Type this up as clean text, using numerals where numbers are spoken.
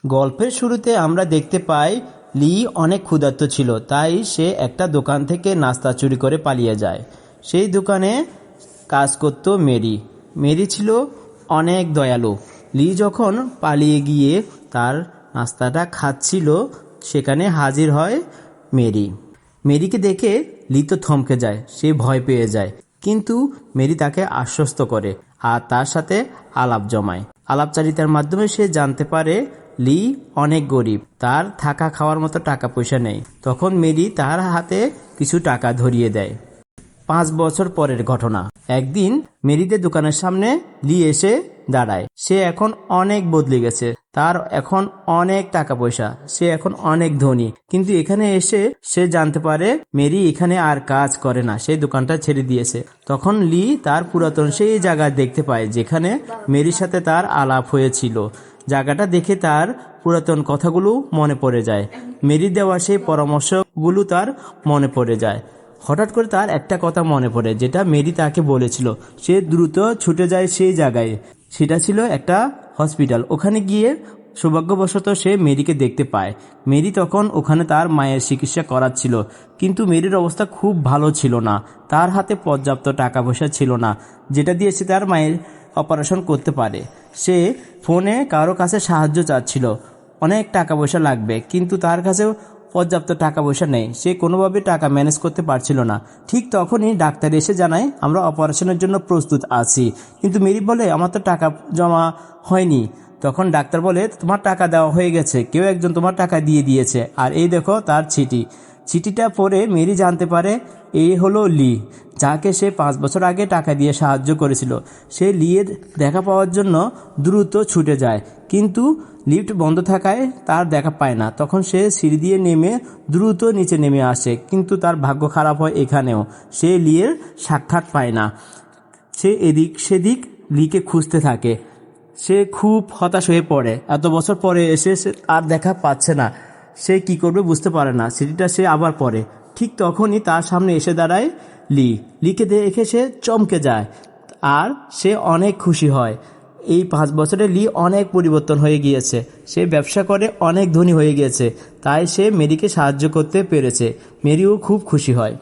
গল্পের শুরুতে আমরা দেখতে পাই লি অনেক ক্ষুধার্ত ছিল, তাই সে একটা দোকান থেকে নাস্তা চুরি করে পালিয়ে যায়। সেই দোকানে কাজ করত মেরি। মেরি ছিল অনেক দয়ালু। লি যখন পালিয়ে গিয়ে তার নাস্তাটা খাচ্ছিল, সেখানে হাজির হয় মেরি। মেরিকে দেখে লি তো থমকে যায়, সে ভয় পেয়ে যায়। কিন্তু মেরি তাকে আশ্বস্ত করে আর তার সাথে আলাপ জমায়। আলাপচারিতার মাধ্যমে সে জানতে পারে লি অনেক গরিব, তার থাকা খাওয়ার মতো টাকা পয়সা নেই। তখন মেরি তার হাতে কিছু টাকা ধরিয়ে দেয়। 5 বছর পরের ঘটনা। একদিন মেরিদের দোকানের সামনে লি এসে দাঁড়ায়। সে এখন অনেক বদলে গেছে, তার এখন অনেক টাকা পয়সা, সে এখন অনেক ধনী। কিন্তু এখানে এসে সে জানতে পারে মেরি এখানে আর কাজ করে না, সে দোকানটা ছেড়ে দিয়েছে। তখন লি তার পুরাতন সেই জায়গা দেখতে পায় যেখানে মেরির সাথে তার আলাপ হয়েছিল। জায়গাটা দেখে তার পুরাতন কথাগুলো মনে পড়ে যায়। মেরি দেওয়া সেই পরামর্শগুলো তার মনে পড়ে যায়। হঠাৎ করে তার একটা কথা মনে পড়ে, যেটা মেরি তাকে বলেছিল। সে দ্রুত ছুটে যায় সেই জায়গায়। সেটা ছিল একটা হসপিটাল। ওখানে গিয়ে সৌভাগ্যবশত সে মেরিকে দেখতে পায়। মেরি তখন ওখানে তার মায়ের চিকিৎসা করাচ্ছিল। কিন্তু মেরির অবস্থা খুব ভালো ছিল না, তার হাতে পর্যাপ্ত টাকা পয়সা ছিল না যেটা দিয়ে সে তার মায়ের অপারেশন করতে পারে। সে ফোনে কারো কাছে সাহায্য চাচ্ছিল, অনেক টাকা পয়সা লাগবে, কিন্তু তার কাছেও পর্যাপ্ত টাকা পয়সা নেই। সে কোনোভাবে টাকা ম্যানেজ করতে পারছিল না। ঠিক তখনই ডাক্তার এসে জানায়, আমরা অপারেশনের জন্য প্রস্তুত আছি। কিন্তু মেরি বলে, আমার তো টাকা জমা হয়নি। তখন ডাক্তার বলে, তোমার টাকা দেওয়া হয়ে গেছে, কেউ একজন তোমার টাকা দিয়ে দিয়েছে, আর এই দেখো তার চিঠিটা পড়ে মেরি জানতে পারে এই হলো লি, যাকে সে 5 বছর আগে টাকা দিয়ে সাহায্য করেছিল। সে লিয়ের দেখা পাওয়ার জন্য দ্রুত ছুটে যায়, কিন্তু লিফট বন্ধ থাকায় তার দেখা পায় না। তখন সে সিঁড়ি দিয়ে নেমে দ্রুত নিচে নেমে আসে, কিন্তু তার ভাগ্য খারাপ হয় এখানেও। সে লিয়ের সাক্ষাৎ পায় না। সে এদিক সেদিক লিকে খুঁজতে থাকে। সে খুব হতাশ হয়ে পড়ে। এত বছর পরে এসে সে আর দেখা পাচ্ছে না। সে কি করবে বুঝতে পারে না। সিটিটা সে আবার পড়ে। ঠিক তখনই তার সামনে এসে দাঁড়ায় লিকে দেখে সে চমকে যায়, আর সে অনেক খুশি হয়। এই 5 বছরে লি অনেক পরিবর্তন হয়ে গিয়েছে। সে ব্যবসা করে অনেক ধনী হয়ে গিয়েছে, তাই সে মেরিকে সাহায্য করতে পেরেছে। মেরিও খুব খুশি হয়।